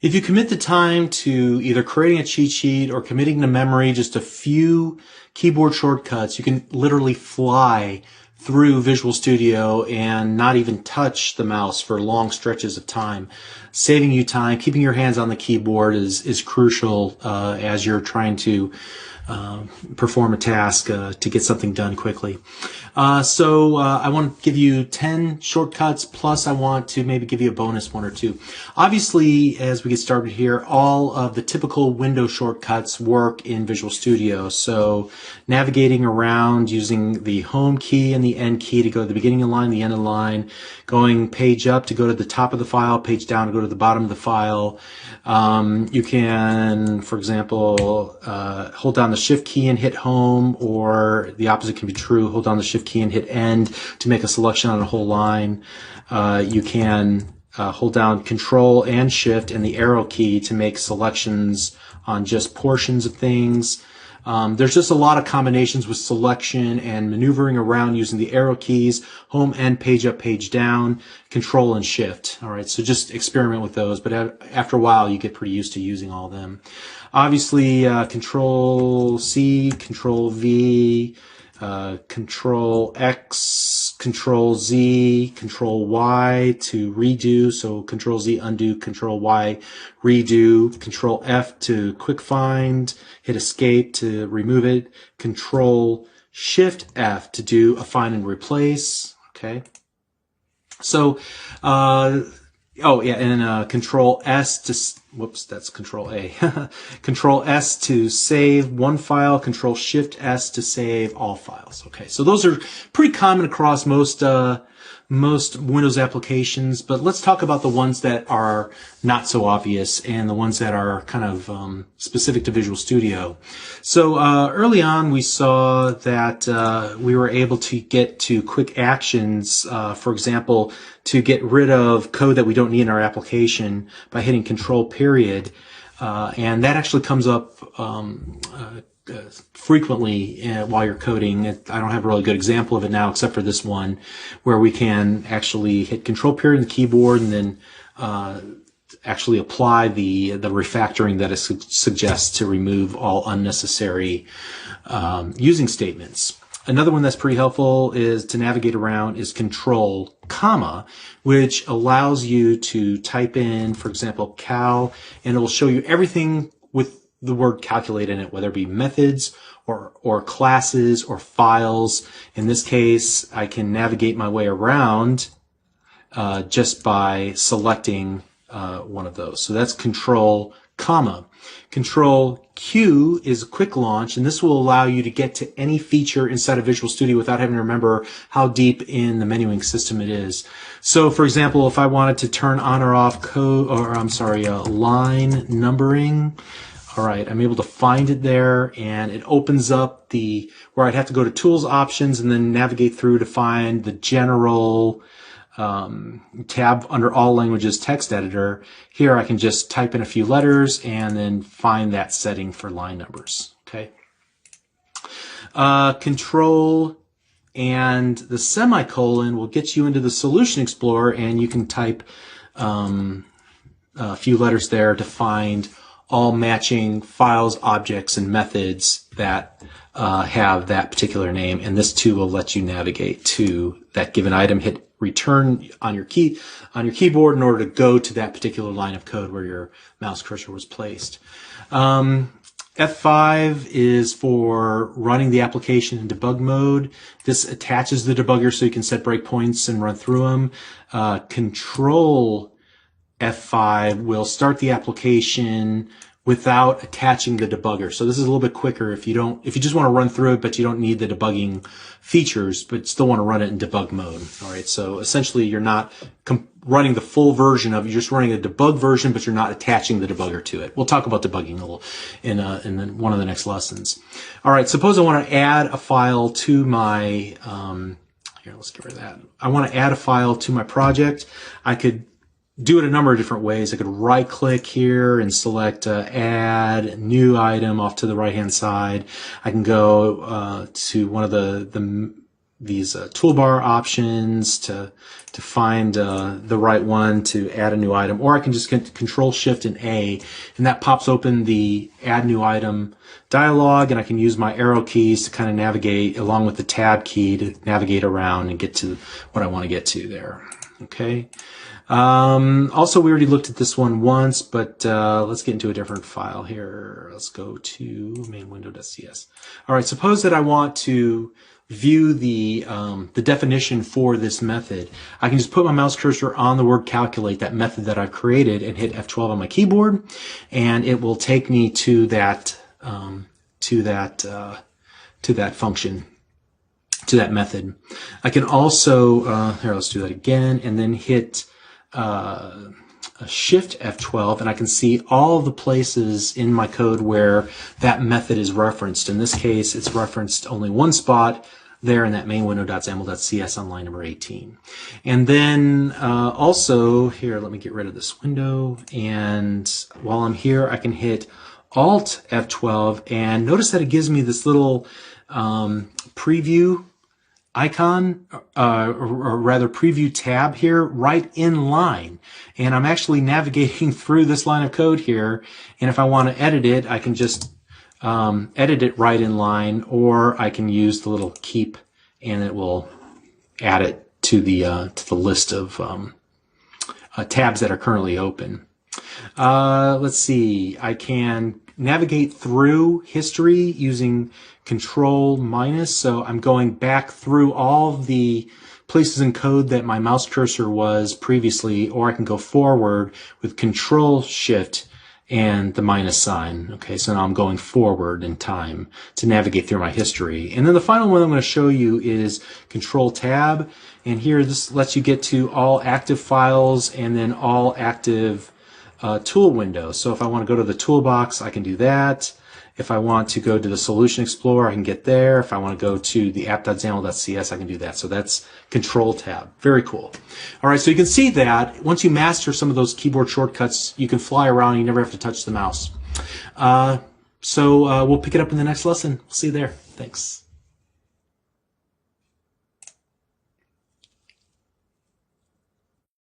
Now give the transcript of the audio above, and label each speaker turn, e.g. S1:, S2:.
S1: If you commit the time to either creating a cheat sheet or committing to memory just a few keyboard shortcuts, you can literally fly through Visual Studio and not even touch the mouse for long stretches of time. Saving you time, keeping your hands on the keyboard is crucial as you're trying to perform a task to get something done quickly. So I want to give you 10 shortcuts, plus I want to maybe give you a bonus one or two. Obviously, as we get started here, all of the typical window shortcuts work in Visual Studio. So navigating around using the home key and the end key to go to the beginning of the line, the end of the line, going page up to go to the top of the file, page down to go to the bottom of the file. You can, for example, hold down the Shift key and hit home, or the opposite can be true. Hold down the Shift key and hit end to make a selection on a whole line. You can hold down Control and Shift and the arrow key to make selections on just portions of things. There's just a lot of combinations with selection and maneuvering around using the arrow keys, home, end, page up, page down, Control and Shift. All right, so just experiment with those, but after a while you get pretty used to using all of them. Obviously, Control C, Control V, Control X, Control Z, Control Y to redo. So Control Z undo, Control Y redo, Control F to quick find, hit escape to remove it, Control Shift F to do a find and replace. Okay. So, oh yeah, and Control S to, whoops, that's Control A. Control S to save one file, Control Shift S to save all files. Okay, so those are pretty common across most Windows applications, but let's talk about the ones that are not so obvious and the ones that are kind of specific to Visual Studio. So early on we saw that we were able to get to quick actions, for example, to get rid of code that we don't need in our application by hitting Control period, and that actually comes up frequently while you're coding. I don't have a really good example of it now except for this one where we can actually hit Control period on the keyboard and then actually apply the refactoring that it suggests to remove all unnecessary using statements. Another one that's pretty helpful is to navigate around is Control, comma, which allows you to type in, for example, cal, and it will show you everything with the word calculate in it, whether it be methods or classes or files. In this case, I can navigate my way around just by selecting one of those. So that's Control, comma. Control Q is quick launch, and this will allow you to get to any feature inside of Visual Studio without having to remember how deep in the menuing system it is. So, for example, if I wanted to turn on or off code, or I'm sorry, line numbering, all right, I'm able to find it there, and it opens up where I'd have to go to Tools, Options, and then navigate through to find the general tab under All Languages Text Editor. Here I can just type in a few letters and then find that setting for line numbers. Okay. Control and the semicolon will get you into the Solution Explorer, and you can type a few letters there to find all matching files, objects, and methods that have that particular name. And this too will let you navigate to that given item. Hit return on your keyboard in order to go to that particular line of code where your mouse cursor was placed. F5 is for running the application in debug mode. This attaches the debugger so you can set breakpoints and run through them. Control F5 will start the application without attaching the debugger. So this is a little bit quicker if you just want to run through it, but you don't need the debugging features, but still want to run it in debug mode. All right. So essentially you're not running the full version of it. You're just running a debug version, but you're not attaching the debugger to it. We'll talk about debugging a little in one of the next lessons. All right. Suppose I want to add a file to my, here, let's get rid of that. I want to add a file to my project. I could do it a number of different ways. I could right click here and select add new item off to the right hand side. I can go to one of the toolbar options to find the right one to add a new item, or I can just Control Shift and A, and that pops open the Add New Item dialog, and I can use my arrow keys to kind of navigate along with the Tab key to navigate around and get to what I want to get to there. Okay. Also, we already looked at this one once, but let's get into a different file here. Let's go to mainwindow.cs. All right, suppose that I want to view the definition for this method. I can just put my mouse cursor on the word calculate, that method that I've created, and hit F12 on my keyboard, and it will take me to that function, to that method. I can also here, let's do that again, and then hit Shift F12, and I can see all the places in my code where that method is referenced. In this case, it's referenced only one spot there in that mainwindow.xaml.cs on line number 18. And then also here, let me get rid of this window, and while I'm here, I can hit Alt F12, and notice that it gives me this little preview icon, or rather preview tab here right in line. And I'm actually navigating through this line of code here, and if I want to edit it, I can just edit it right in line, or I can use the little keep, and it will add it to the list of tabs that are currently open. Let's see, I can navigate through history using Control minus, so I'm going back through all the places in code that my mouse cursor was previously, or I can go forward with Control Shift and the minus sign. Okay, so now I'm going forward in time to navigate through my history. And then the final one I'm going to show you is Control Tab, and here this lets you get to all active files and then all active tool windows. So if I want to go to the toolbox, I can do that. If I want to go to the Solution Explorer, I can get there. If I want to go to the app.xaml.cs, I can do that. So that's Control Tab. Very cool. All right, so you can see that once you master some of those keyboard shortcuts, you can fly around and you never have to touch the mouse. So we'll pick it up in the next lesson. We'll see you there. Thanks.